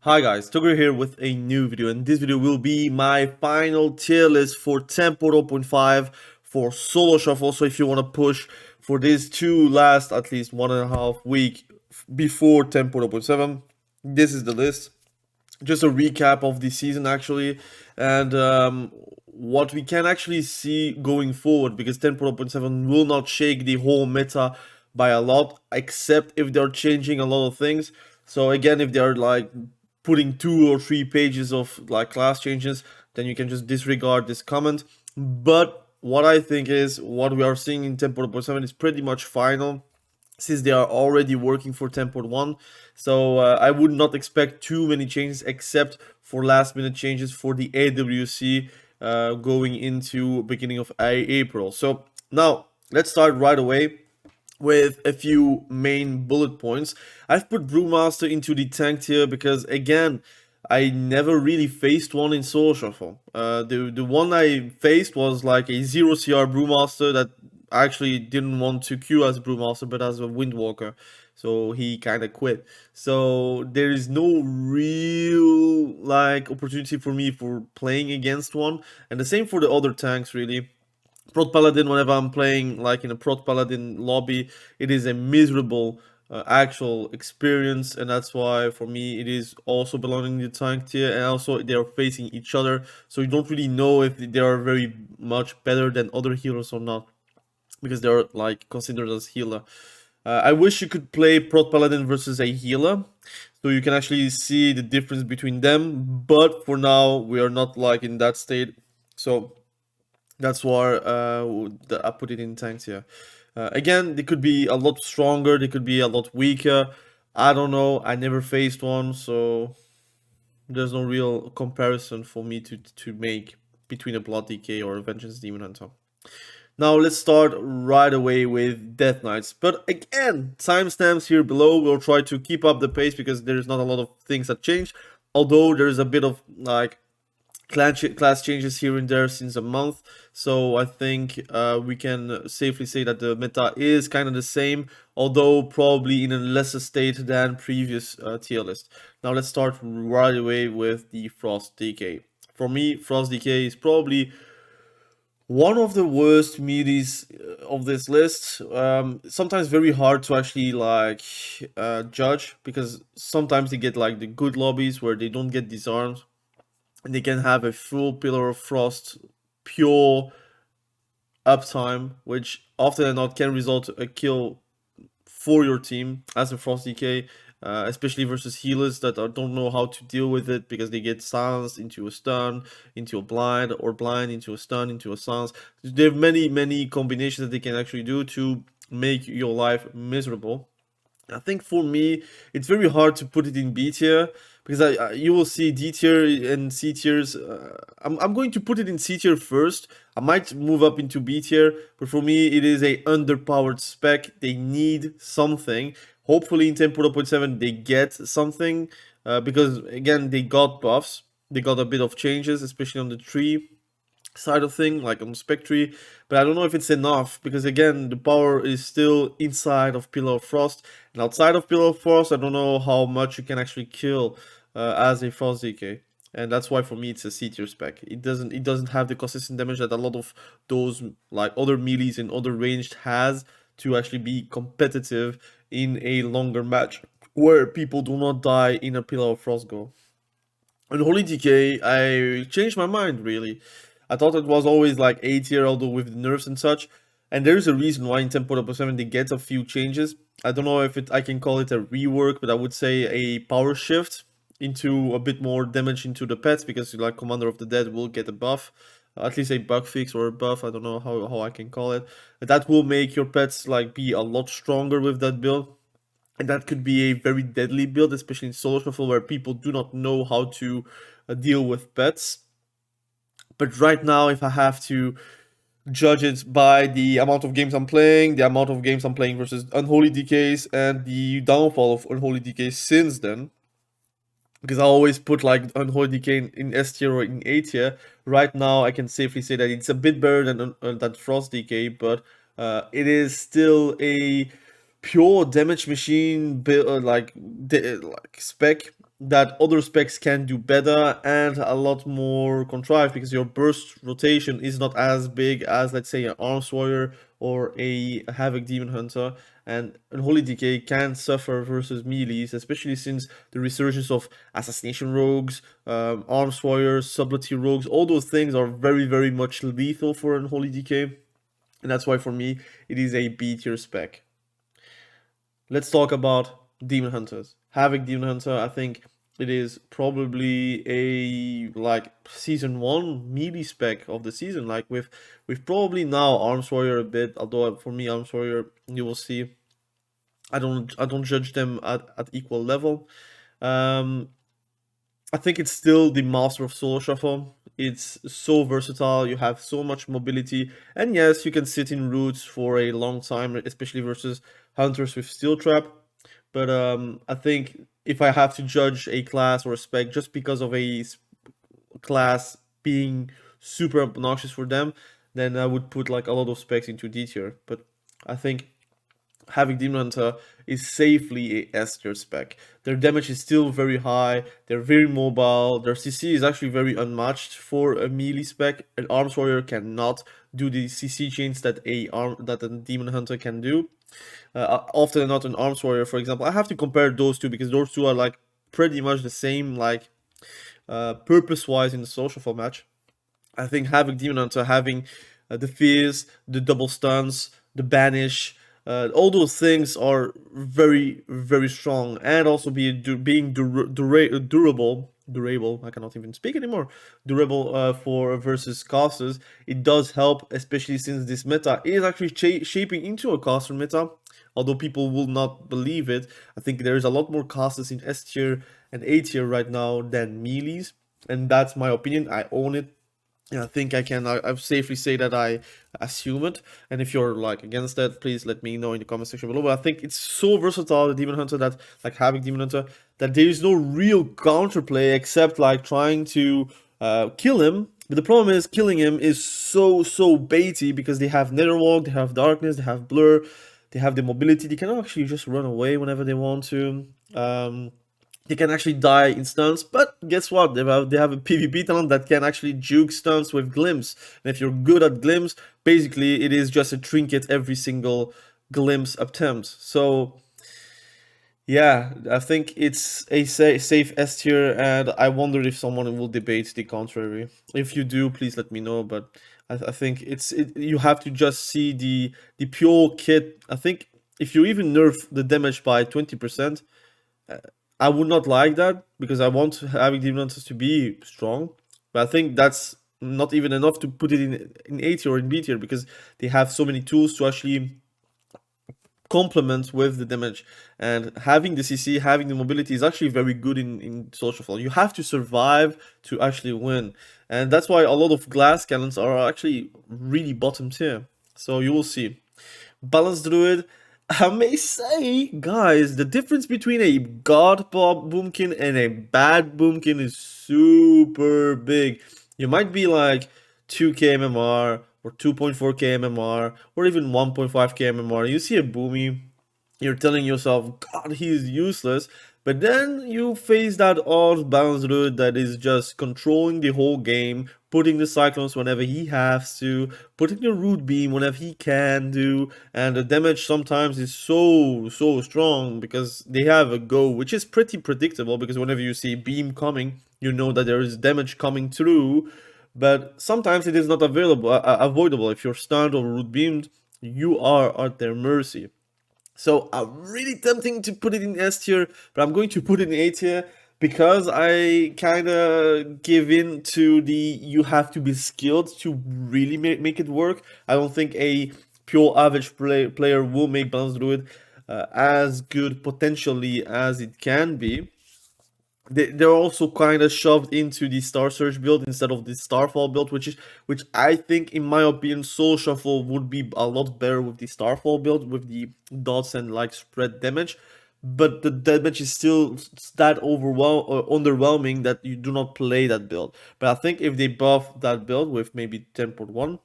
Hi guys, Tugger here with a new video, and this video will be my final tier list for 10.0.5 for solo shuffle. So if you want to push for these two last at least 1.5 weeks before 10.0.7, this is the list. Just a recap of the season actually, and what we can actually see going forward, because 10.0.7 will not shake the whole meta by a lot, except if they're changing a lot of things. So again, if they're like putting 2 or 3 pages of like class changes, then you can just disregard this comment. But what I think is what we are seeing in 10.7 is pretty much final, since they are already working for 10.1. So I would not expect too many changes, except for last minute changes for the AWC going into beginning of April. So now let's start right away with a few main bullet points. I've put Brewmaster into the tank tier because, again, I never really faced one in solo shuffle. The one I faced was like a 0 CR Brewmaster that actually didn't want to queue as Brewmaster but as a windwalker, so he kind of quit. So there is no real like opportunity for me for playing against one, and the same for the other tanks really. Prot Paladin, whenever I'm playing like in a Prot Paladin lobby, it is a miserable actual experience, and that's why for me it is also belonging to the tank tier. And also they are facing each other, so you don't really know if they are very much better than other healers or not, because they're like considered as healer. I wish you could play Prot Paladin versus a healer, so you can actually see the difference between them, but for now we are not like in that state, so that's why I put it in tanks here. Again, they could be a lot stronger, they could be a lot weaker. I don't know, I never faced one, so there's no real comparison for me to make between a Blood DK or a Vengeance Demon Hunter. Now let's start right away with Death Knights. But again, timestamps here below. We'll try to keep up the pace because there's not a lot of things that change. Although there's a bit of like class changes here and there since a month, so I think we can safely say that the meta is kind of the same, although probably in a lesser state than previous tier list. Now let's start right away with the Frost DK. For me, Frost DK is probably one of the worst melees of this list. Sometimes very hard to actually like judge, because sometimes they get like the good lobbies where they don't get disarmed, and they can have a full Pillar of Frost pure uptime, which often than not can result a kill for your team as a Frost DK, especially versus healers that don't know how to deal with it, because they get silenced into a stun, into a blind, or blind into a stun, into a silence. There are many combinations that they can actually do to make your life miserable. I think for me, it's very hard to put it in B tier, because you will see D tier and C tiers. I'm going to put it in C tier first. I might move up into B tier, but for me, it is a underpowered spec. They need something. Hopefully in 10.0.7 they get something, because again, they got buffs. They got a bit of changes, especially on the tree side of thing, like on Spectre, but I don't know if it's enough, because again, the power is still inside of Pillar of Frost, and outside of Pillar of Frost, I don't know how much you can actually kill as a Frost DK, and that's why for me it's a C tier spec. It doesn't have the consistent damage that a lot of those like other melees and other ranged has to actually be competitive in a longer match where people do not die in a Pillar of Frost go. Unholy DK, I changed my mind really. I thought it was always like A tier, although with the nerfs and such. And there is a reason why in 10.7 they get a few changes. I don't know if I can call it a rework, but I would say a power shift into a bit more damage into the pets, because like Commander of the Dead will get a buff. At least a bug fix or a buff, I don't know how I can call it. But that will make your pets like be a lot stronger with that build. And that could be a very deadly build, especially in solo shuffle where people do not know how to deal with pets. But right now, if I have to judge it by the amount of games I'm playing, the amount of games I'm playing versus Unholy DKs, and the downfall of Unholy DKs since then, because I always put like Unholy DK in S tier or in A tier, right now I can safely say that it's a bit better than Frost DK, but it is still a pure damage machine build, like spec. that other specs can do better and a lot more contrived, because your burst rotation is not as big as, let's say, an arms warrior or a havoc demon hunter, and unholy decay can suffer versus melees, especially since the resurgence of assassination rogues, arms warriors, subtlety rogues. All those things are very much lethal for unholy decay, and that's why for me it is a B tier spec. Let's talk about demon hunters. Havoc demon hunter, I think it is probably a like season 1 melee spec of the season. Like with probably now arms warrior a bit, although for me arms warrior, you will see, I don't judge them at equal level. um I think it's still the master of solo shuffle. It's so versatile, you have so much mobility, and yes, you can sit in roots for a long time, especially versus hunters with steel trap. But I think if I have to judge a class or a spec just because of a class being super obnoxious for them, then I would put like a lot of specs into D tier. But I think having Demon Hunter is safely a S tier spec. Their damage is still very high, they're very mobile, their CC is actually very unmatched for a melee spec. An Arms Warrior cannot do the CC chains that a Demon Hunter can do. Often not an Arms Warrior, for example. I have to compare those two because those two are like pretty much the same, like purpose-wise in the social for match. I think having Demon Hunter, having the fears, the double stuns, the banish, all those things are very strong, and also being durable. I cannot even speak anymore. Durable for versus casters. It does help, especially since this meta is actually shaping into a caster meta. Although people will not believe it, I think there is a lot more casters in S tier and A tier right now than melees, and that's my opinion. I own it. Yeah, I think I safely say that I assume it. And if you're like against that, please let me know in the comment section below. But I think it's so versatile, the Demon Hunter, that like having Demon Hunter, that there is no real counterplay except like trying to kill him. But the problem is killing him is so baity, because they have Netherwalk, they have Darkness, they have Blur, they have the mobility. They can actually just run away whenever they want to. They can actually die in stuns, but guess what? They have a PvP talent that can actually juke stuns with glimpse. And if you're good at glimpse, basically it is just a trinket every single glimpse attempt. So yeah, I think it's a safe S tier, and I wonder if someone will debate the contrary. If you do, please let me know. But I think you have to just see the pure kit. I think if you even nerf the damage by 20%. I would not like that, because I want having Demon Hunters to be strong. But I think that's not even enough to put it in A tier or in B tier, because they have so many tools to actually complement with the damage. And having the CC, having the mobility is actually very good in social fall. You have to survive to actually win. And that's why a lot of glass cannons are actually really bottom tier. So you will see. Balanced Druid, I may say, guys, the difference between a god boomkin and a bad boomkin is super big. You might be like 2k MMR or 2.4k MMR or even 1.5k MMR. You see a boomy, you're telling yourself, God, he's useless. But then you face that odd balanced druid that is just controlling the whole game, putting the cyclones whenever he has to, putting the root beam whenever he can do, and the damage sometimes is so strong because they have a go, which is pretty predictable, because whenever you see beam coming, you know that there is damage coming through. But sometimes it is not avoidable. If you're stunned or root beamed, you are at their mercy. So I'm really tempting to put it in S tier, but I'm going to put it in A tier because I kind of give in to the you have to be skilled to really make it work. I don't think a pure average player will make Balanced Druid as good potentially as it can be. They're also kind of shoved into the Star Surge build instead of the Starfall build, which I think, in my opinion, Soul Shuffle would be a lot better with the Starfall build, with the dots and like spread damage. But the damage is still that underwhelming that you do not play that build. But I think if they buff that build with maybe 10.1,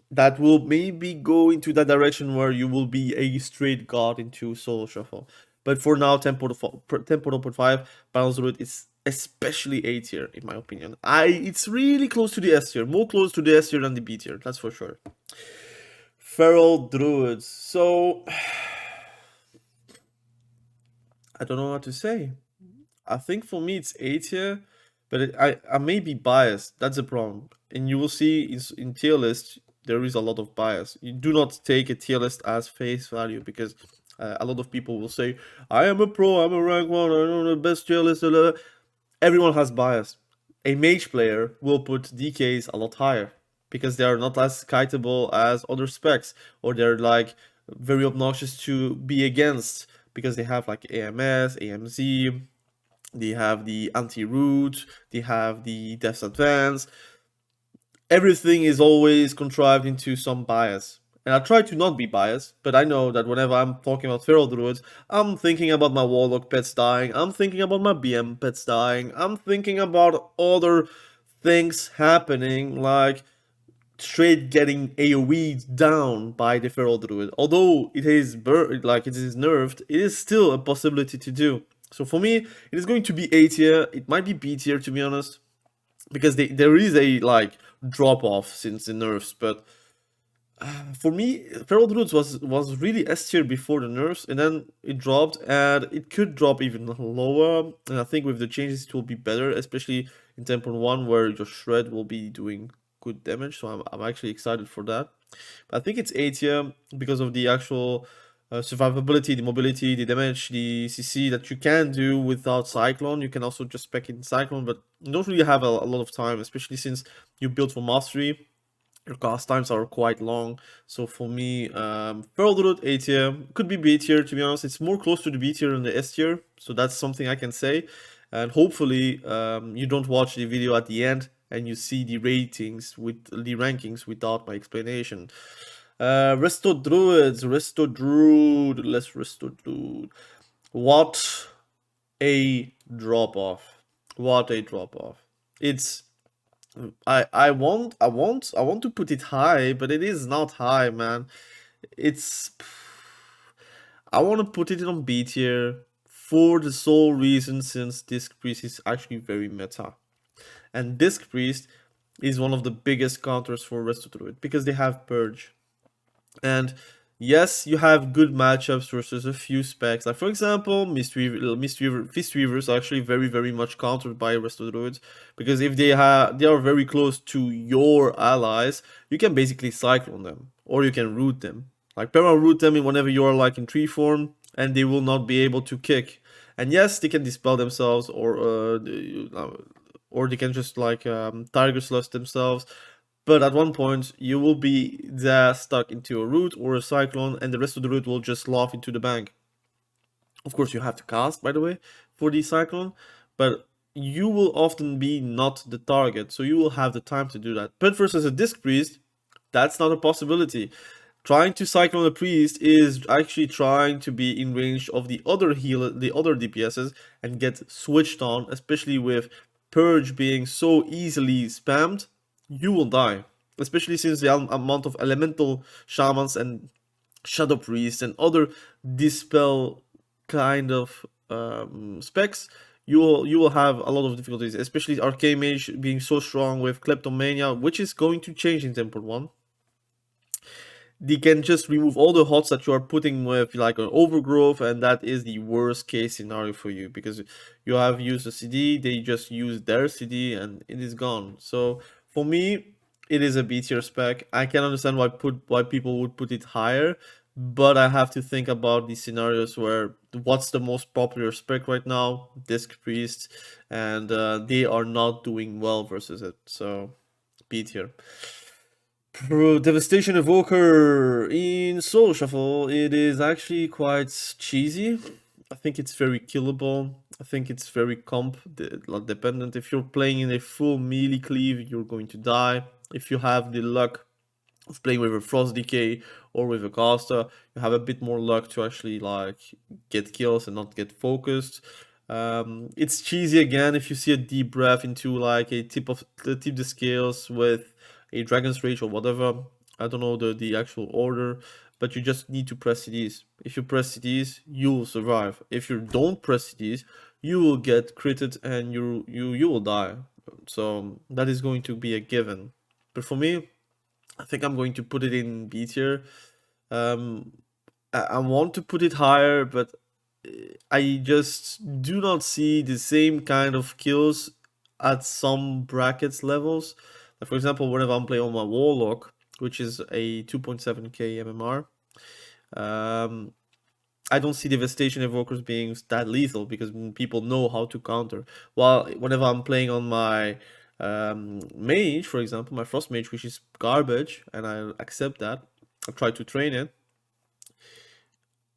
that will maybe go into that direction where you will be a straight god into Soul Shuffle. But for now, 10.0.5 Balance Druid is especially A tier in my opinion. It's really close to the S tier, more close to the S tier than the B tier, that's for sure. Feral Druids. So I don't know what to say. I think for me it's A tier, but I may be biased. That's the problem. And you will see in tier list there is a lot of bias. You do not take a tier list as face value because a lot of people will say, I am a pro, I'm a rank 1, I know the best tier list. Everyone has bias. A mage player will put DKs a lot higher because they are not as kiteable as other specs, or they're like very obnoxious to be against because they have like AMS, AMZ, they have the anti-root, they have the death advance. Everything is always contrived into some bias. And I try to not be biased, but I know that whenever I'm talking about feral druids, I'm thinking about my warlock pets dying, I'm thinking about my BM pets dying, I'm thinking about other things happening, like straight getting AoE down by the feral druid. Although it is nerfed, it is still a possibility to do. So for me, it is going to be A tier. It might be B tier to be honest, because there is a like drop off since the nerfs. But for me, feral druids was really S tier before the nerfs, and then it dropped, and it could drop even lower. And I think with the changes, it will be better, especially in 10.1 where your shred will be doing good damage. So I'm actually excited for that. But I think it's A tier because of the actual survivability, the mobility, the damage, the CC that you can do without Cyclone. You can also just spec in Cyclone, but you don't really have a lot of time, especially since you build for mastery. Your cast times are quite long. So for me, Feral Druid A tier, could be B tier to be honest. It's more close to the B tier than the S tier, so that's something I can say. And hopefully you don't watch the video at the end and you see the ratings with the rankings without my explanation. Resto Druids, Resto Druid, let's Resto Druid. What a drop off. What a drop off. It's I want to put it high, but it is not high, man. It's I want to put it on B tier for the sole reason since Disc Priest is actually very meta. And Disc Priest is one of the biggest counters for Resto Druid because they have Purge. And yes, you have good matchups versus a few specs. Like for example, Fistweaver is actually very much countered by Resto Druids because if they are very close to your allies, you can basically cyclone them or you can root them. Like root them whenever you are like in tree form, and they will not be able to kick. And yes, they can dispel themselves or they can just like Tiger Slush themselves. But at one point, you will be there stuck into a root or a cyclone, and the rest of the root will just laugh into the bank. Of course, you have to cast, by the way, for the cyclone, but you will often be not the target, so you will have the time to do that. But versus a Disc Priest, that's not a possibility. Trying to cyclone a priest is actually trying to be in range of the other DPSs and get switched on, especially with Purge being so easily spammed. You will die, especially since the amount of elemental shamans and shadow priests and other dispel kind of specs. You will have a lot of difficulties, especially arcane mage being so strong with kleptomania, which is going to change in 10.1. They can just remove all the hots that you are putting with like an overgrowth, and that is the worst case scenario for you because you have used a CD, they just use their CD and it is gone. So for me, it is a B tier spec. I can understand why people would put it higher, but I have to think about these scenarios where what's the most popular spec right now, Disc Priest, and they are not doing well versus it. So B tier. Devastation Evoker in Soul Shuffle, it is actually quite cheesy. I think it's very killable. I think it's very comp dependent. If you're playing in a full melee cleave, you're going to die. If you have the luck of playing with a Frost Decay or with a caster, you have a bit more luck to actually like get kills and not get focused. It's cheesy again if you see a deep breath into like a tip the scales with a Dragon's Rage or whatever. I don't know the actual order, but you just need to press CDs. If you press CDs, you will survive. If you don't press CDs, you will get critted and you will die. So that is going to be a given. But for me, I think I'm going to put it in B tier. Um, I want to put it higher, but I just do not see the same kind of kills at some brackets levels. Like for example, whenever I'm playing on my Warlock, which is a 2.7k MMR, um, I don't see devastation evokers being that lethal because people know how to counter. While whenever I'm playing on my mage, for example, my frost mage, which is garbage, and I accept that, I try to train it.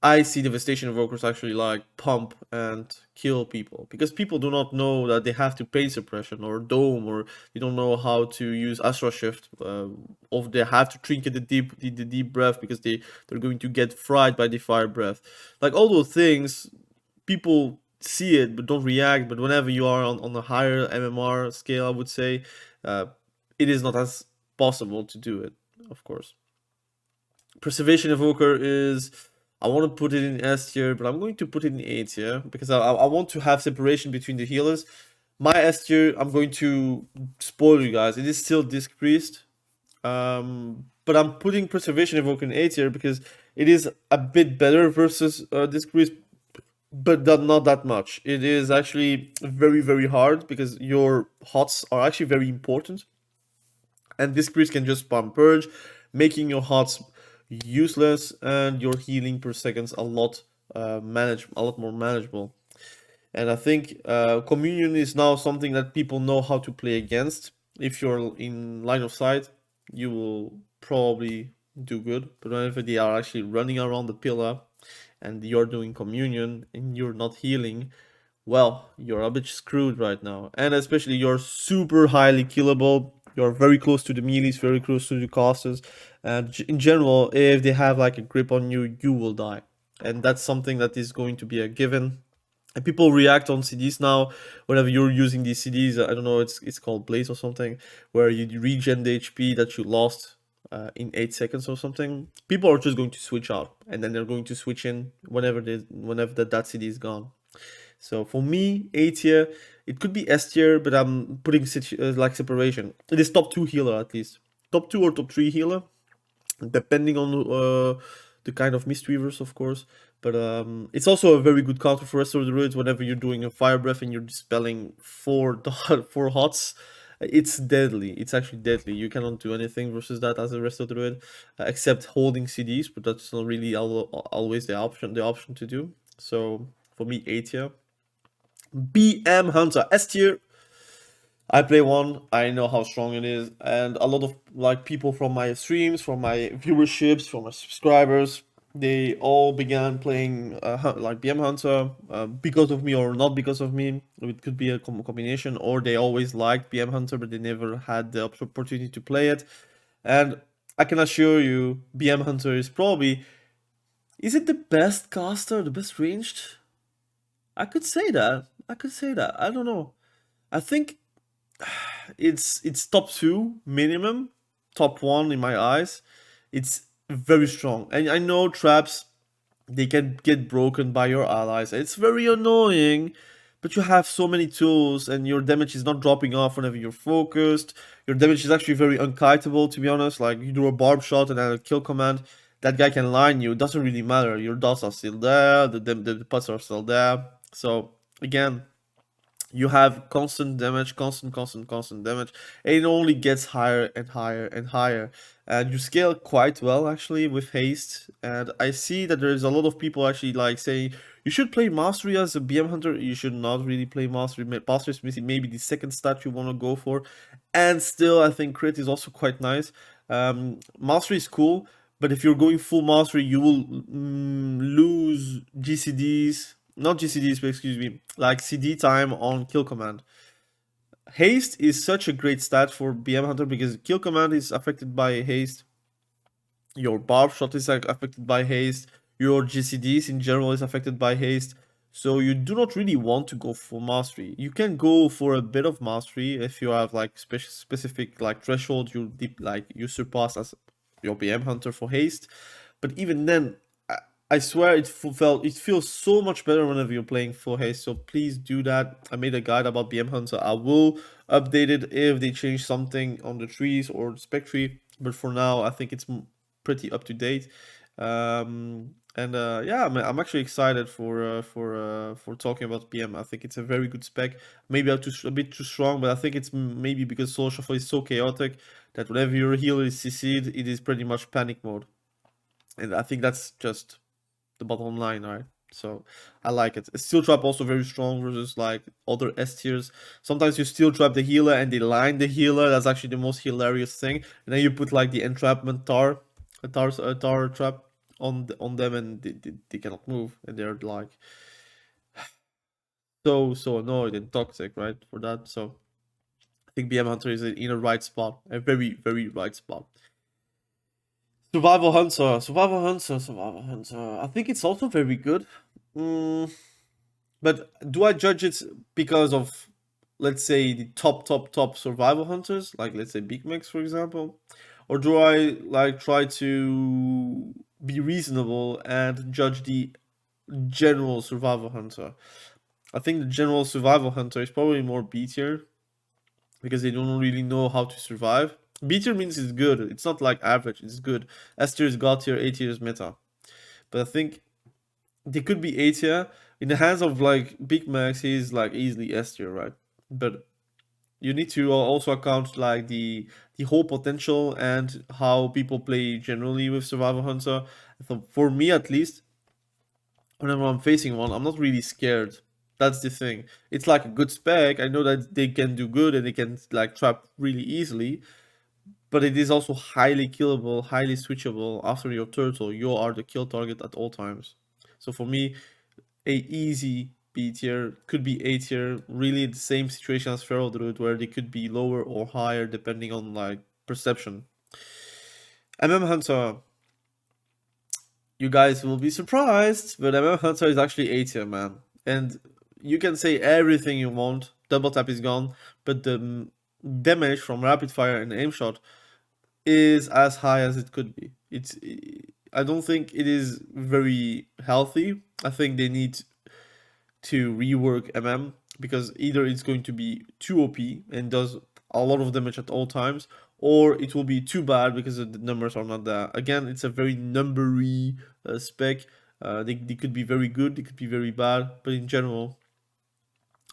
I see devastation evokers actually like pump and kill people because people do not know that they have to pain suppression or dome, or they don't know how to use astral shift, or they have to trinket the deep breath because they're going to get fried by the fire breath. Like all those things, people see it but don't react. But whenever you are on a higher MMR scale, I would say, uh, it is not as possible to do it, of course. Preservation Evoker is, I want to put it in S tier, but I'm going to put it in A tier because I want to have separation between the healers. My S tier, I'm going to spoil you guys. It is still Disc Priest, but I'm putting Preservation Evoker in A tier because it is a bit better versus Disc Priest, but not that much. It is actually very, very hard because your HOTS are actually very important, and Disc Priest can just spam Purge, making your HOTS useless and your healing per seconds a lot more manageable. And I think communion is now something that people know how to play against. If you're in line of sight, you will probably do good. But whenever they are actually running around the pillar and you're doing communion and you're not healing, well, you're a bit screwed right now. And especially you're super highly killable. You're very close to the melees, very close to the casters. And in general, if they have like a grip on you, you will die. And that's something that is going to be a given. And people react on CDs now whenever you're using these CDs. I don't know, it's called Blaze or something, where you regen the HP that you lost in 8 seconds or something. People are just going to switch out, and then they're going to switch in whenever that CD is gone. So for me, A tier, it could be S tier, but I'm putting like separation. It is top 2 healer at least. Top 2 or top 3 healer, depending on the kind of mistweavers, of course. But it's also a very good counter for resto druids whenever you're doing a fire breath and you're dispelling 4 HOTS. It's deadly. It's actually deadly. You cannot do anything versus that as a resto druid, except holding CDs, but that's not really always the option to do. So for me, A tier. BM Hunter, S tier. I play one, I know how strong it is, and a lot of like people from my streams, from my viewerships, from my subscribers, they all began playing like BM Hunter because of me or not because of me. It could be a combination, or they always liked BM Hunter but they never had the opportunity to play it. And I can assure you, BM Hunter is probably, is it the best caster, the best ranged? I could say that. I could say that. I don't know. I think it's top 2 minimum, top 1 in my eyes. It's very strong, and I know traps, they can get broken by your allies. It's very annoying, but you have so many tools and your damage is not dropping off whenever you're focused. Your damage is actually very unkiteable, to be honest. Like you do a barb shot and then a kill command, that guy can line you. It doesn't really matter. Your dots are still there, the putts are still there. So again, you have constant damage, constant damage, and it only gets higher and higher and higher. And you scale quite well actually with haste. And I see that there's a lot of people actually like saying you should play mastery as a BM hunter. You should not really play mastery. Mastery is maybe the second stat you want to go for. And still, I think crit is also quite nice. Mastery is cool, but if you're going full mastery, you will lose GCDs, not GCDs, but excuse me, like CD time on kill command. Haste is such a great stat for BM Hunter because kill command is affected by haste. Your barb shot is affected by haste. Your GCDs in general is affected by haste. So you do not really want to go for mastery. You can go for a bit of mastery if you have like specific like threshold you surpass as your BM Hunter for haste. But even then, I swear it feels so much better whenever you're playing full haste. So please do that. I made a guide about BM Hunter. I will update it if they change something on the trees or the spec tree. But for now, I think it's pretty up to date. Yeah, I'm actually excited for talking about BM. I think it's a very good spec. Maybe a bit too strong, but I think it's maybe because Soul Shuffle is so chaotic that whenever your healer is CC'd, it is pretty much panic mode. And I think that's just the bottom line, right? So I like it. Steel trap also very strong versus like other S tiers. Sometimes you steel trap the healer and they line the healer. That's actually the most hilarious thing. And then you put like the entrapment tar trap on them, and they cannot move, and they're like so annoyed and toxic, right? For that, so I think BM Hunter is in a right spot, a very right spot. Survival Hunter. I think it's also very good. But do I judge it because of, let's say, the top survival hunters, like let's say Big Max, for example, or do I like try to be reasonable and judge the general survival hunter? I think the general survival hunter is probably more B tier because they don't really know how to survive. B tier means it's good. It's not like average. It's good. S tier is God tier. A tier is meta. But I think they could be A tier. In the hands of like Big Max, he's like easily S tier, right? But you need to also account like the whole potential and how people play generally with Survival Hunter. So for me at least, whenever I'm facing one, I'm not really scared. That's the thing. It's like a good spec. I know that they can do good and they can like trap really easily, but it is also highly killable, highly switchable. After your turtle, you are the kill target at all times. So for me, a easy B tier, could be A tier, really the same situation as Feral Druid, where they could be lower or higher depending on like perception. Hunter, you guys will be surprised, but Hunter is actually A tier, man. And you can say everything you want, double tap is gone, but the damage from rapid fire and aim shot is as high as it could be. I don't think it is very healthy. I think they need to rework because either it's going to be too OP and does a lot of damage at all times, or it will be too bad because the numbers are not there. Again, it's a very numbery spec. They could be very good, they could be very bad, but in general,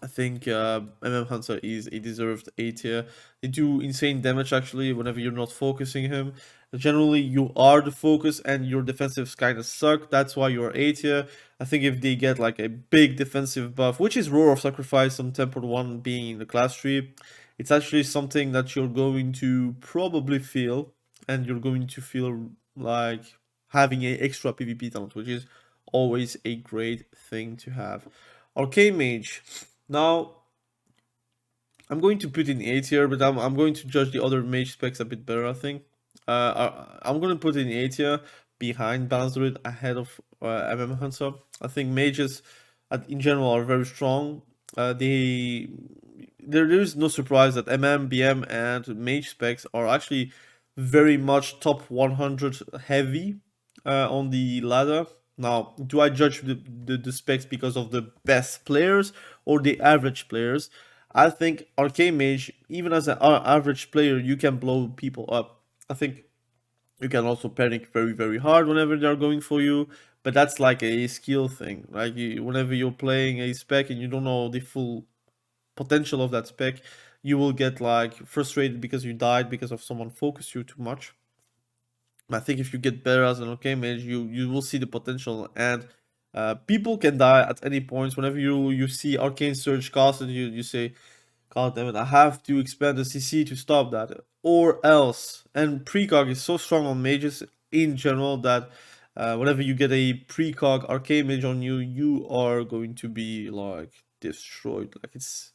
I think Hunter is a deserved A tier. They do insane damage actually whenever you're not focusing him. Generally, you are the focus and your defensives kind of suck. That's why you're A tier. I think if they get like a big defensive buff, which is Roar of Sacrifice on Temple 1 being in the class tree, it's actually something that you're going to probably feel, and you're going to feel like having an extra PvP talent, which is always a great thing to have. Arcane Mage. Now, I'm going to put in A tier, but I'm going to judge the other mage specs a bit better, I think. I'm going to put in A tier behind Balance Druid ahead of Hunter. I think mages in general are very strong. There is no surprise that BM, and mage specs are actually very much top 100 heavy on the ladder. Now, do I judge the specs because of the best players or the average players? I think Arcane Mage, even as an average player, you can blow people up. I think you can also panic very hard whenever they're going for you, but that's like a skill thing. Like whenever you're playing a spec and you don't know the full potential of that spec, you will get like frustrated because you died because of someone focused you too much. I think if you get better as an Arcane Mage, you will see the potential, and people can die at any point. Whenever you see Arcane Surge casted, you say, God damn it, I have to expand the CC to stop that, or else. And precog is so strong on mages in general that whenever you get a precog Arcane Mage on you, you are going to be like destroyed. Like it's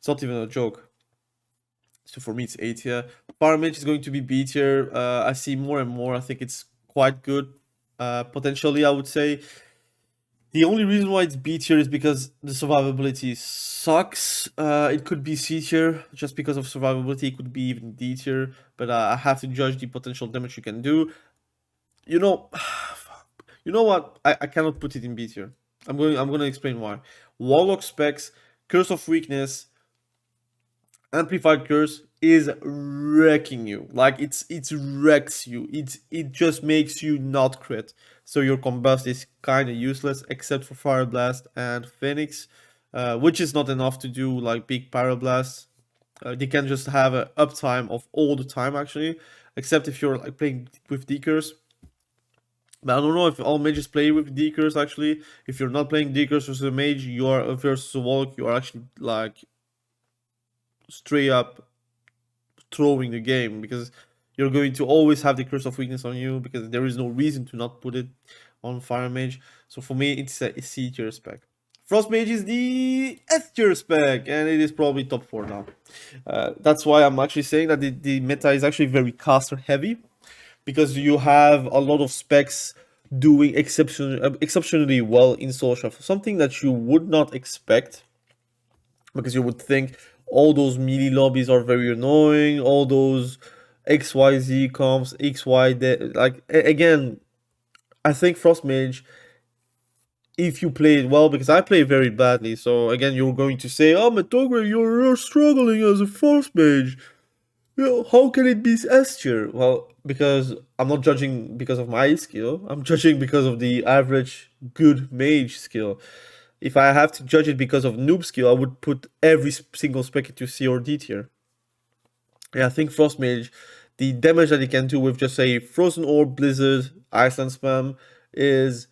not even a joke. So for me, it's A tier. Power Mage is going to be B tier. I see more and more. I think it's quite good. Potentially, I would say. The only reason why it's B tier is because the survivability sucks. It could be C tier just because of survivability. It could be even D tier. But I have to judge the potential damage you can do. You know, You know what? I cannot put it in B tier. I'm gonna explain why. Warlock specs, Curse of Weakness, Amplified Curse is wrecking you. Like it's wrecks you. It just makes you not crit. So your combust is kind of useless except for Fire Blast and Phoenix, which is not enough to do like big Pyroblast. They can just have an uptime of all the time actually, except if you're like playing with Decurs. But I don't know if all mages play with Decurs actually. If you're not playing Decurs versus a mage, you are versus a Warlock, you are actually like straight up throwing the game because you're going to always have the Curse of Weakness on you because there is no reason to not put it on Fire Mage. So for me, it's a C tier spec. Frost Mage is the S tier spec, and it is probably top 4 now. That's why I'm actually saying that the meta is actually very caster heavy because you have a lot of specs doing exceptionally well in Soul Shuffle. Something that you would not expect because you would think all those melee lobbies are very annoying, all those XYZ comps, XY, like, again, I think Frost Mage, if you play it well, because I play very badly, so again, you're going to say, oh, Metogre, you're struggling as a Frost Mage. You know, how can it be S tier? Well, because I'm not judging because of my skill, I'm judging because of the average good mage skill. If I have to judge it because of noob skill, I would put every single spec into C or D tier. Yeah, I think Frost Mage, the damage that he can do with just a Frozen Orb, Blizzard, Iceland spam is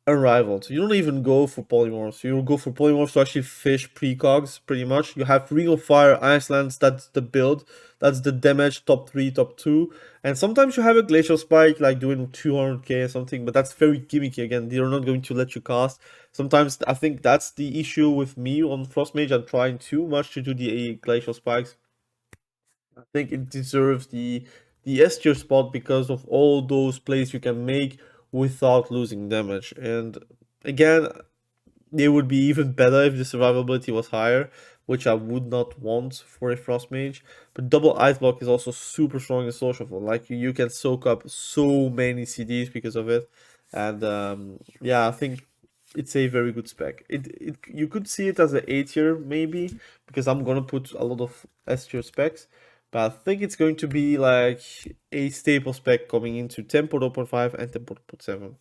unrivaled. You don't even go for polymorphs. You go for polymorphs to actually fish precogs, pretty much. You have Ring of Fire, Icelands, that's the build. That's the damage, top 3, top 2. And sometimes you have a Glacial Spike, like doing 200k or something, but that's very gimmicky again. They're not going to let you cast. Sometimes I think that's the issue with me on Frost Mage. I'm trying too much to do the Glacial Spikes. I think it deserves the S tier spot because of all those plays you can make without losing damage. And again, they would be even better if the survivability was higher, which I would not want for a Frost Mage. But double Ice Block is also super strong in Soul Shuffle. Like you can soak up so many CDs because of it. And yeah, I think it's a very good spec. It you could see it as an A tier maybe because I'm gonna put a lot of S tier specs. But I think it's going to be like a staple spec coming into 10.0.5 and 10.7.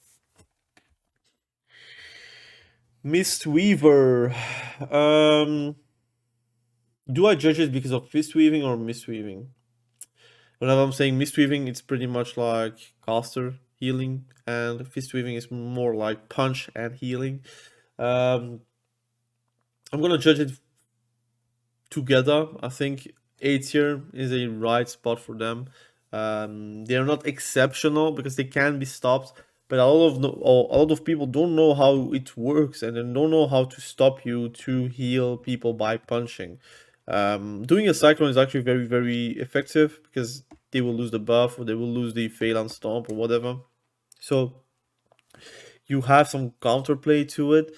Mistweaver. Do I judge it because of fist weaving or mistweaving? Whenever I'm saying mistweaving, it's pretty much like caster healing, and fist weaving is more like punch and healing. I'm gonna judge it together. I think A tier is a right spot for them. They're not exceptional because they can be stopped, but a lot of people don't know how it works and they don't know how to stop you to heal people by punching. Doing a cyclone is actually very, very effective because they will lose the buff or they will lose the Phalan Stomp or whatever. So you have some counterplay to it,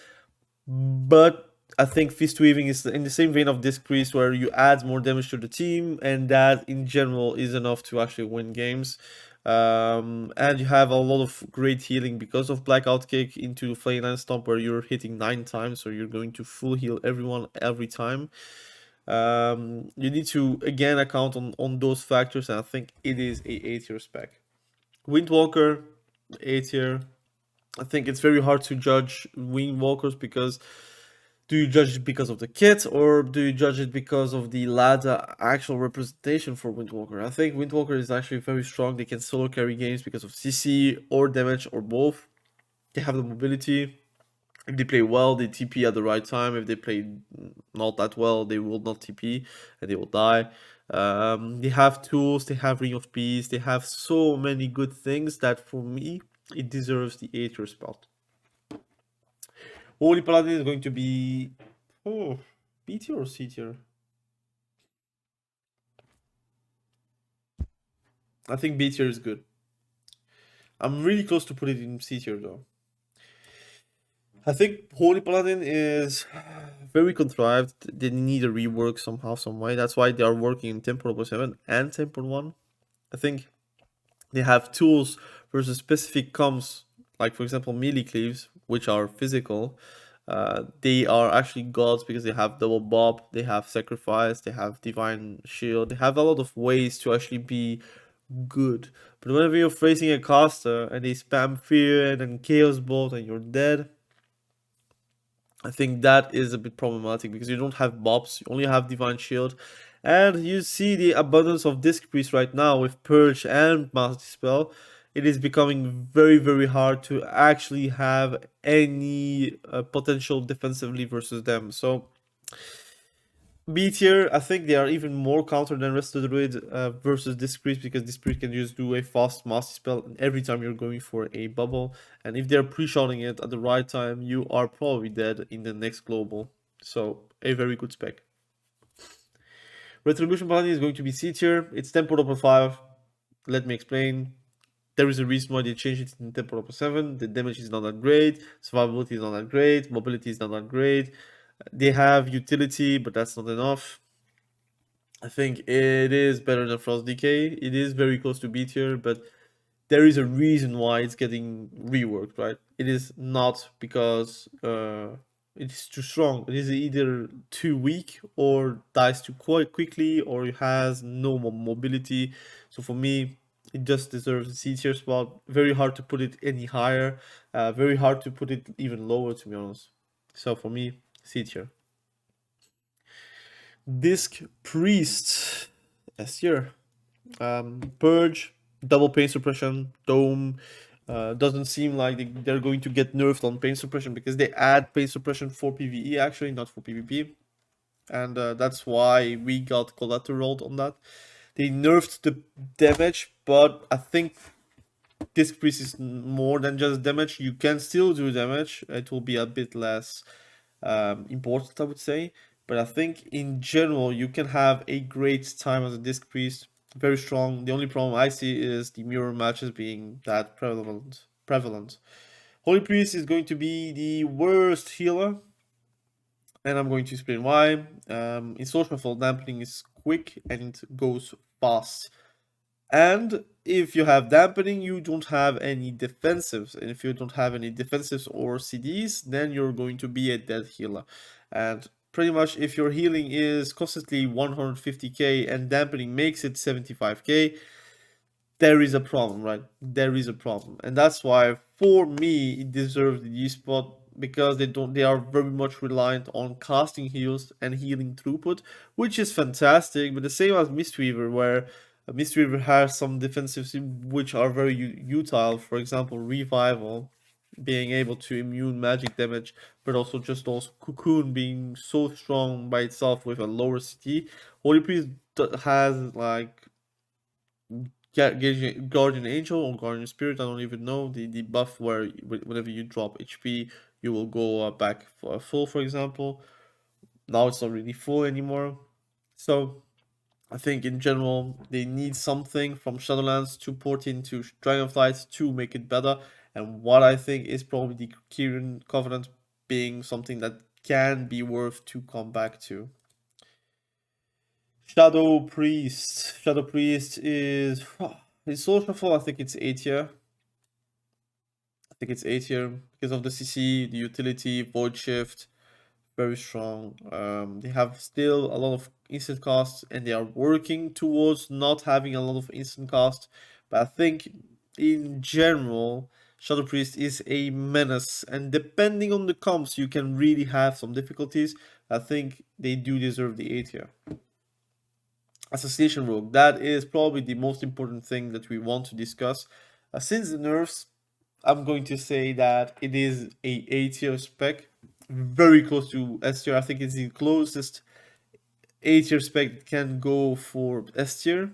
but I think fist weaving is in the same vein of disc priest where you add more damage to the team and that in general is enough to actually win games. And you have a lot of great healing because of blackout kick into Flayland Stomp where you're hitting 9 times, so you're going to full heal everyone every time. You need to again account on those factors, and I think it is a A tier spec. Windwalker, A tier. I think it's very hard to judge Windwalkers because do you judge it because of the kit or do you judge it because of the ladder actual representation for Windwalker? I think Windwalker is actually very strong. They can solo carry games because of CC or damage or both. They have the mobility. If they play well, they TP at the right time. If they play not that well, they will not TP and they will die. They have tools, they have Ring of Peace, they have so many good things that for me, it deserves the A tier spot. Holy Paladin is going to be B tier or C tier? I think B tier is good. I'm really close to put it in C tier though. I think Holy Paladin is very contrived. They need a rework somehow, some way. That's why they are working in 10.7 and 10.1. I think they have tools versus specific comps like for example melee cleaves, which are physical, they are actually gods because they have double bob, they have sacrifice, they have divine shield, they have a lot of ways to actually be good. But whenever you're facing a caster and they spam fear and then chaos bolt and you're dead, I think that is a bit problematic because you don't have bobs, you only have divine shield. And you see the abundance of disc priest right now with purge and master spell. It is becoming very, very hard to actually have any potential defensively versus them. So B tier, I think they are even more counter than rest of the Druid versus this priest, because this priest can just do a fast master spell every time you're going for a bubble. And if they're pre-shotting it at the right time, you are probably dead in the next global. So a very good spec. Retribution Paladin is going to be C tier. It's 10.0.5. Let me explain. There is a reason why they changed it in 10.7. The damage is not that great, survivability is not that great, mobility is not that great. They have utility, but that's not enough. I think it is better than Frost Decay. It is very close to B tier, but there is a reason why it's getting reworked, right? It is not because it is too strong. It is either too weak or dies too quite quickly or it has no mobility. So for me, it just deserves a C tier spot. Very hard to put it any higher. Very hard to put it even lower, to be honest. So for me, C tier. Disc Priest S tier. Purge, double pain suppression, dome. Doesn't seem like they're going to get nerfed on pain suppression because they add pain suppression for PvE actually, not for PvP. And that's why we got collateral on that. They nerfed the damage, but I think Disc Priest is more than just damage. You can still do damage. It will be a bit less important, I would say. But I think in general, you can have a great time as a Disc Priest. Very strong. The only problem I see is the mirror matches being that prevalent. Holy Priest is going to be the worst healer. And I'm going to explain why. In social fall, dampening is quick and it goes fast. And if you have dampening, you don't have any defensives. And if you don't have any defensives or CDs, then you're going to be a dead healer. And pretty much if your healing is constantly 150k and dampening makes it 75k, there is a problem, right? There is a problem. And that's why for me it deserves the D spot, because they are very much reliant on casting heals and healing throughput, which is fantastic, but the same as Mistweaver, where Mistweaver has some defensives which are very utile. For example, revival, being able to immune magic damage, but also cocoon being so strong by itself with a lower CT. Holy Priest has like Guardian Angel or Guardian Spirit, I don't even know, the buff where whenever you drop HP, you will go back for full, for example. Now it's not really full anymore. So I think in general, they need something from Shadowlands to port into Dragonflight to make it better. And what I think is probably the Kieran Covenant being something that can be worth to come back to. Shadow Priest. Shadow Priest is his social fall. I think it's A tier. I think it's A tier because of the CC, the utility, void shift, very strong. They have still a lot of instant costs, and they are working towards not having a lot of instant cost. But I think in general, Shadow Priest is a menace, and depending on the comps, you can really have some difficulties. I think they do deserve the A tier. Assassination rogue, that is probably the most important thing that we want to discuss. Since the nerfs, I'm going to say that it is a tier spec, very close to S tier. I think it's the closest A tier spec that can go for S tier.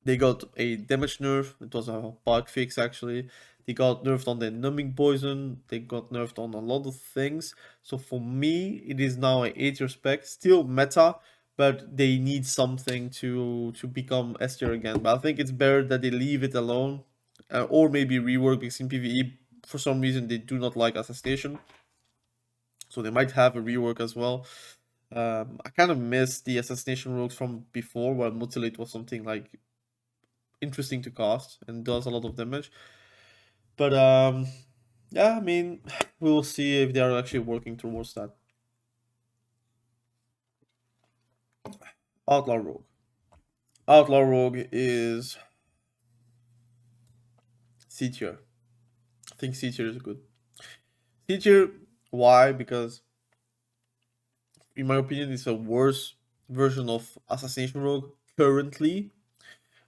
They got a damage nerf. It was a bug fix actually. They got nerfed on the numbing poison. They got nerfed on a lot of things. So for me, it is now a 8 tier spec. Still meta, but they need something to become S tier again. But I think it's better that they leave it alone, or maybe rework, because in PvE for some reason they do not like assassination. So they might have a rework as well. I kind of miss the assassination rogues from before, where mutilate was something like interesting to cast and does a lot of damage. But yeah, I mean, we will see if they are actually working towards that. Outlaw Rogue. Outlaw Rogue is C tier. I think C tier is good. C tier, why? Because in my opinion, it's a worse version of Assassination Rogue currently.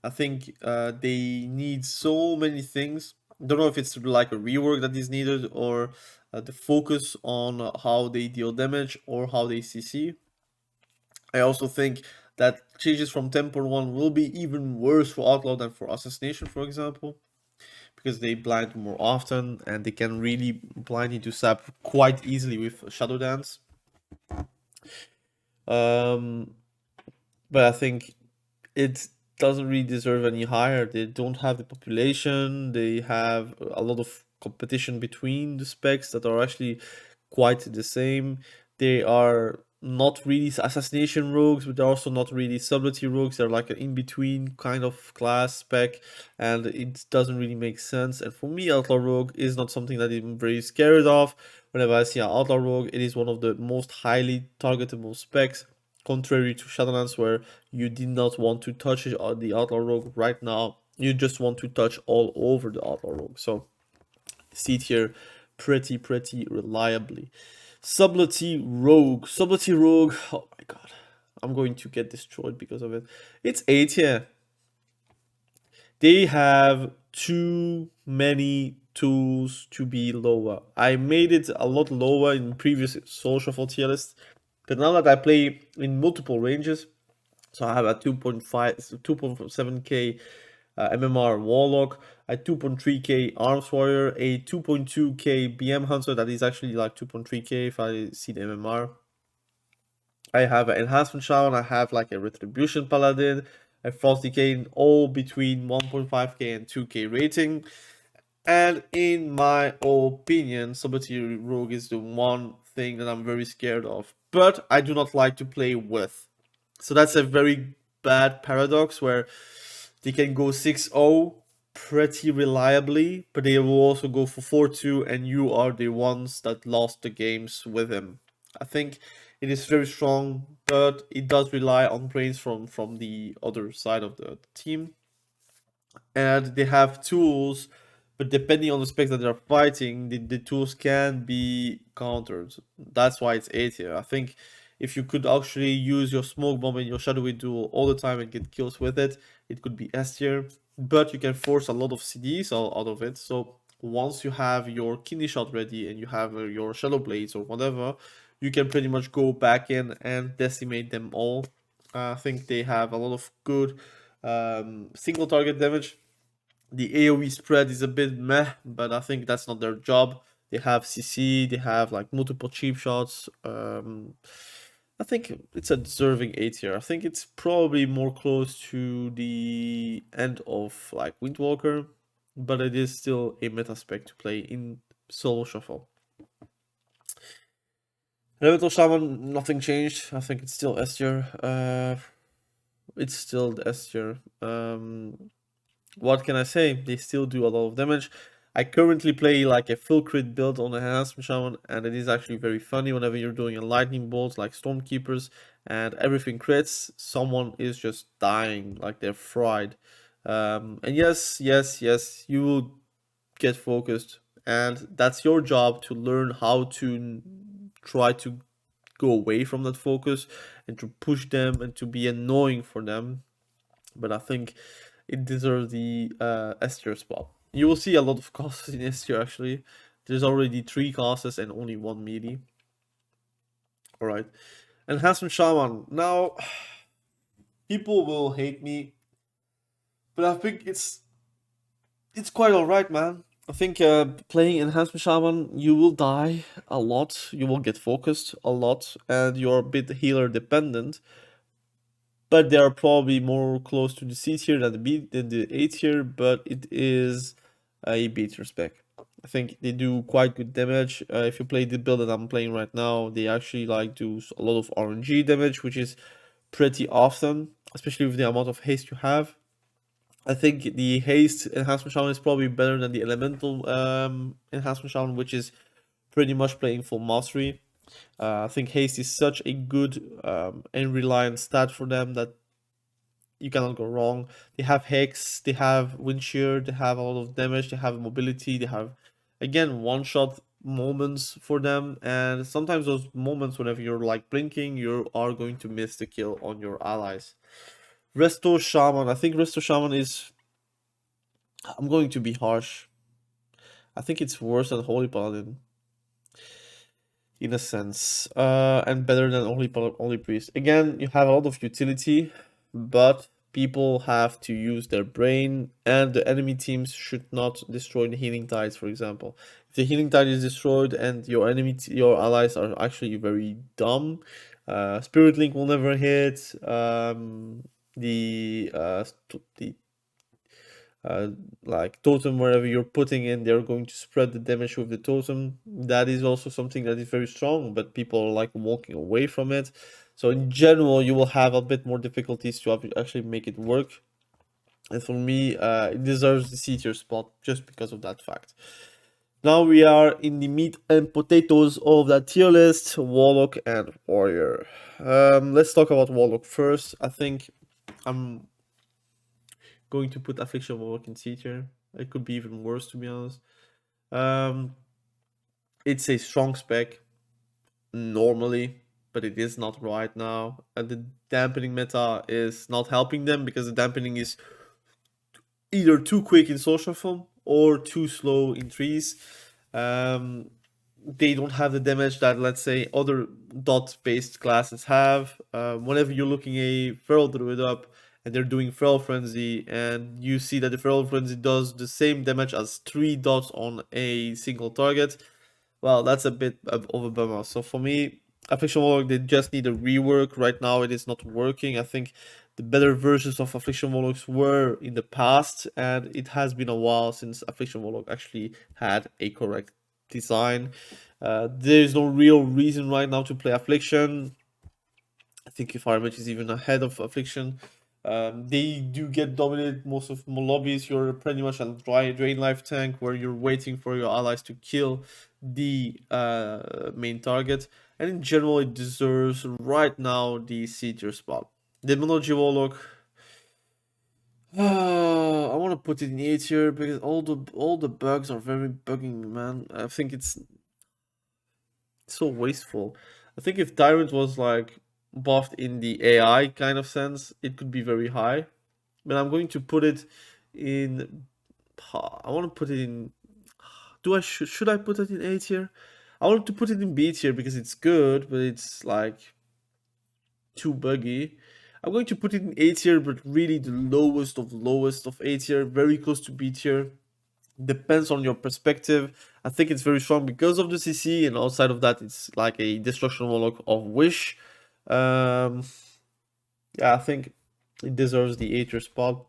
I think they need so many things. Don't know if it's like a rework that is needed or the focus on how they deal damage or how they CC. I also think that changes from 10.1 will be even worse for Outlaw than for Assassination, for example, because they blind more often and they can really blind into sap quite easily with Shadowlands. Um, but I think it doesn't really deserve any higher. They don't have the population. They have a lot of competition between the specs that are actually quite the same. They are not really assassination rogues, but they're also not really subtlety rogues. They're like an in-between kind of class spec, and it doesn't really make sense. And for me, outlaw rogue is not something that I'm very scared of. Whenever I see an outlaw rogue, it is one of the most highly targetable specs, contrary to Shadowlands, where you did not want to touch the outlaw rogue right now. You just want to touch all over the outlaw rogue. So see it here pretty reliably. Subtlety rogue. Subtlety rogue. Oh my god. I'm going to get destroyed because of it. It's A tier. They have too many tools to be lower. I made it a lot lower in previous Soul Shuffle tier lists, but now that I play in multiple ranges, so I have a 2.7k MMR Warlock, a 2.3k Arms Warrior, a 2.2k BM Hunter that is actually like 2.3k if I see the MMR. I have an Enhancement Shaman, I have like a Retribution Paladin, a Frost Decay, all between 1.5k and 2k rating. And in my opinion, Subtlety Rogue is the one thing that I'm very scared of, but I do not like to play with. So that's a very bad paradox where they can go 6-0 pretty reliably, but they will also go for 4-2, and you are the ones that lost the games with him. I think it is very strong, but it does rely on brains from the other side of the team. And they have tools, but depending on the specs that they're fighting, the tools can be countered. That's why it's A tier. I think if you could actually use your smoke bomb and your shadowy duel all the time and get kills with it, it could be S tier. But you can force a lot of CDs out of it. So once you have your kidney shot ready and you have your shadow blades or whatever, you can pretty much go back in and decimate them all. I think they have a lot of good single target damage. The AoE spread is a bit meh, but I think that's not their job. They have CC, they have like multiple cheap shots. I think it's a deserving A tier. I think it's probably more close to the end of like Windwalker, but it is still a meta spec to play in solo shuffle. Elemental Shaman, nothing changed. I think it's still S tier. It's still the S tier. What can I say? They still do a lot of damage. I currently play like a full crit build on the Enhancement Shaman, and it is actually very funny whenever you're doing a lightning bolt like Stormkeepers and everything crits, someone is just dying, like they're fried. And yes, you will get focused, and that's your job to learn how to try to go away from that focus and to push them and to be annoying for them. But I think it deserves the S tier spot. You will see a lot of classes in S tier actually. There's already 3 classes and only 1 melee. Alright. Enhancement Shaman. Now, people will hate me, but I think it's quite alright, man. I think playing Enhancement Shaman, you will die a lot, you will get focused a lot, and you're a bit healer dependent. But they are probably more close to the C tier than the A tier, but it is a B tier spec. I think they do quite good damage. If you play the build that I'm playing right now, they actually like do a lot of RNG damage, which is pretty often, especially with the amount of haste you have. I think the haste enhancement shaman is probably better than the elemental enhancement shaman, which is pretty much playing full mastery. I think haste is such a good and reliant stat for them that you cannot go wrong. They have hex, they have wind shear, they have a lot of damage, they have mobility, they have again one shot moments for them, and sometimes those moments whenever you're like blinking, you are going to miss the kill on your allies. Resto Shaman, I think Resto Shaman is, I'm going to be harsh, I think it's worse than Holy Paladin in a sense, and better than only priest. Again, you have a lot of utility, but people have to use their brain, and the enemy teams should not destroy the healing tides. For example, if the healing tide is destroyed and your your allies are actually very dumb, Spirit Link will never hit. The uh, like totem, wherever you're putting in, they're going to spread the damage with the totem. That is also something that is very strong, but people are like walking away from it. So in general, you will have a bit more difficulties to actually make it work. And for me, it deserves the C tier spot just because of that fact. Now we are in the meat and potatoes of that tier list, Warlock and Warrior. Let's talk about Warlock first. I think I'm going to put affliction Warlock in C tier. It could be even worse, to be honest. Um, it's a strong spec normally, but it is not right now. And the dampening meta is not helping them because the dampening is either too quick in social form or too slow in trees. They don't have the damage that, let's say, other dot-based classes have. Whenever you're looking a Feral Druid up and they're doing Feral Frenzy, and you see that the Feral Frenzy does the same damage as 3 dots on a single target, well, that's a bit of a bummer. So for me, Affliction Warlock, they just need a rework. Right now, it is not working. I think the better versions of Affliction Warlocks were in the past, and it has been a while since Affliction Warlock actually had a correct design. There is no real reason right now to play Affliction. I think if Fire Mage is even ahead of Affliction. They do get dominated most of lobbies. You're pretty much a drain life tank where you're waiting for your allies to kill the main target. And in general, it deserves right now the C tier spot. Demonology Warlock. I want to put it in A tier because all the bugs are very bugging me, man. I think it's so wasteful. I think if Tyrant was like buffed in the AI kind of sense, it could be very high. But I'm going to put it in. I want to put it in. Should I put it in A tier? I want to put it in B tier because it's good, but it's like too buggy. I'm going to put it in A tier, but really the lowest of A tier, very close to B tier. Depends on your perspective. I think it's very strong because of the CC, and outside of that, it's like a destruction warlock of wish. Yeah, I think it deserves the A tier spot.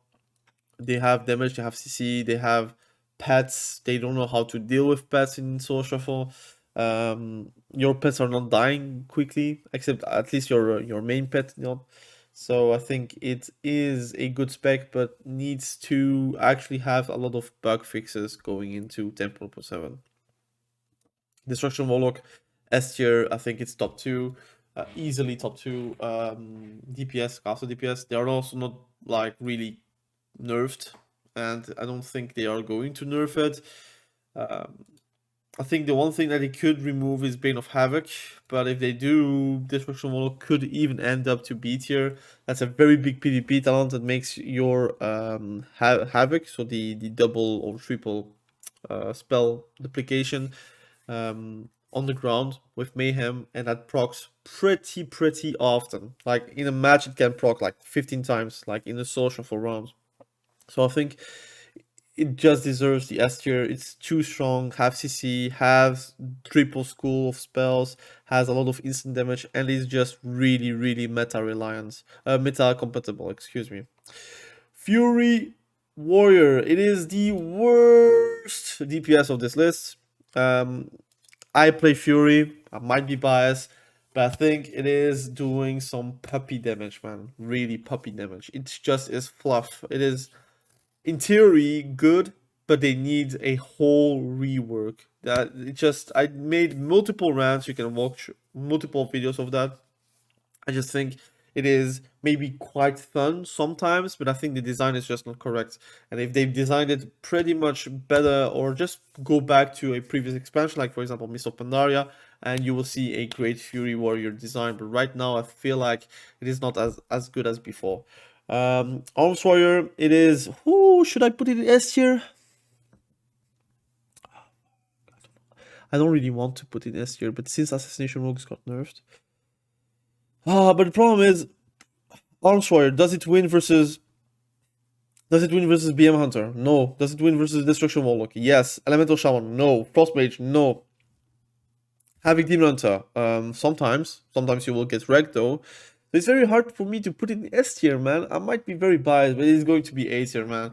They have damage, they have CC, they have pets. They don't know how to deal with pets in Soul Shuffle. Your pets are not dying quickly, except at least your main pet, you know. So I think it is a good spec, but needs to actually have a lot of bug fixes going into 10.0.7. Destruction Warlock, S tier, I think it's top 2. Easily top 2. DPS, Castle DPS, they are also not like really nerfed, and I don't think they are going to nerf it. I think the one thing that they could remove is Bane of Havoc, but if they do, Destruction Warlock could even end up to B tier. That's a very big PvP talent that makes your Havoc, so the double or triple spell duplication on the ground with Mayhem, and that procs pretty often. Like in a match, it can proc like 15 times, like in a social for rounds. So I think it just deserves the S tier. It's too strong, have CC, has triple school of spells, has a lot of instant damage, and is just really meta compatible, excuse me. Fury Warrior. It is the worst DPS of this list. I play Fury. I might be biased, but I think it is doing some puppy damage, man. Really puppy damage. It's just is fluff. It is in theory good, but they need a whole rework. That it just, I made multiple rants. You can watch multiple videos of that. I just think it is maybe quite fun sometimes, but I think the design is just not correct. And if they've designed it pretty much better, or just go back to a previous expansion, like for example Mist of Pandaria, and you will see a great Fury Warrior design. But right now I feel like it is not as good as before. Arms Warrior, it is, who should I put it in S tier? I don't really want to put it in S tier, but since Assassination Rogues got nerfed. But the problem is, Arms Warrior, does it win versus BM Hunter? No. Does it win versus Destruction Warlock? Yes. Elemental Shaman? No. Frost Mage? No. Havoc Demon Hunter? Sometimes you will get wrecked though. So it's very hard for me to put it in S tier, man. I might be very biased, but it is going to be A tier, man.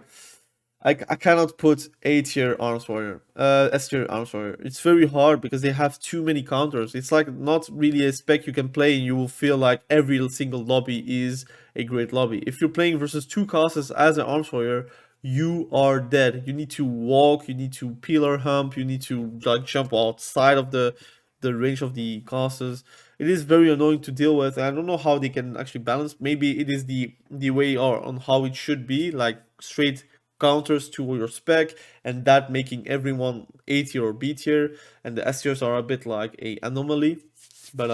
I cannot put A tier Arms Warrior, S tier Arms Warrior. It's very hard because they have too many counters. It's like not really a spec you can play and you will feel like every single lobby is a great lobby. If you're playing versus two casters as an Arms Warrior, you are dead. You need to walk, you need to pillar hump, you need to like jump outside of the range of the casters. It is very annoying to deal with. I don't know how they can actually balance. Maybe it is the way or on how it should be, like straight counters to your spec, and that making everyone A tier or B tier, and the S tiers are a bit like a anomaly. But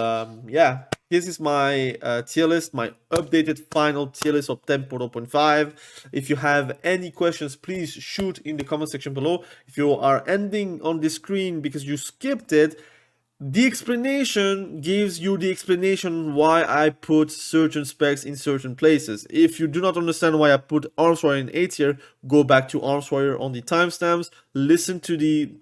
yeah, this is my tier list, my updated final tier list of 10.0.5. If you have any questions, please shoot in the comment section below. If you are ending on the screen because you skipped it, the explanation gives you the explanation why I put certain specs in certain places. If you do not understand why I put Arms Warrior in A tier, go back to Arms Warrior on the timestamps, listen to the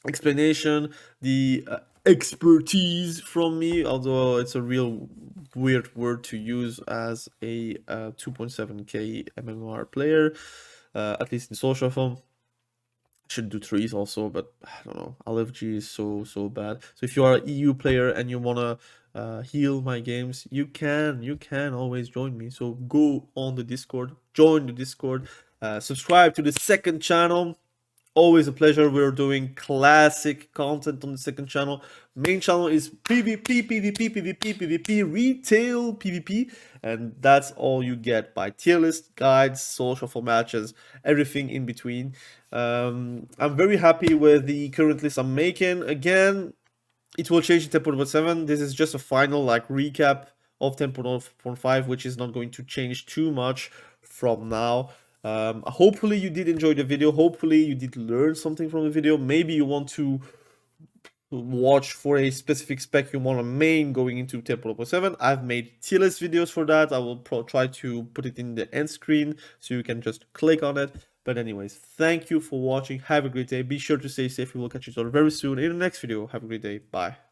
explanation, the expertise from me, although it's a real weird word to use as a 2.7k MMR player, at least in social form. Should do trees also, but I don't know. LFG is so bad. So if you are an EU player and you wanna heal my games, you can always join me. So go on the Discord, join the Discord, subscribe to the second channel. Always a pleasure. We're doing classic content on the second channel. Main channel is PvP, PvP, PvP, PvP, retail PvP, and that's all you get by tier list, guides, social for matches, everything in between. I'm very happy with the current list I'm making. Again, it will change in 10.7. This is just a final like recap of 10.5, which is not going to change too much from now. Hopefully you did enjoy the video. Hopefully you did learn something from the video. Maybe you want to watch for a specific spec you want to main going into 10.7. I've made tier list videos for that. I will try to put it in the end screen so you can just click on it. But anyways, thank you for watching. Have a great day. Be sure to stay safe. We will catch each other very soon in the next video. Have a great day. Bye.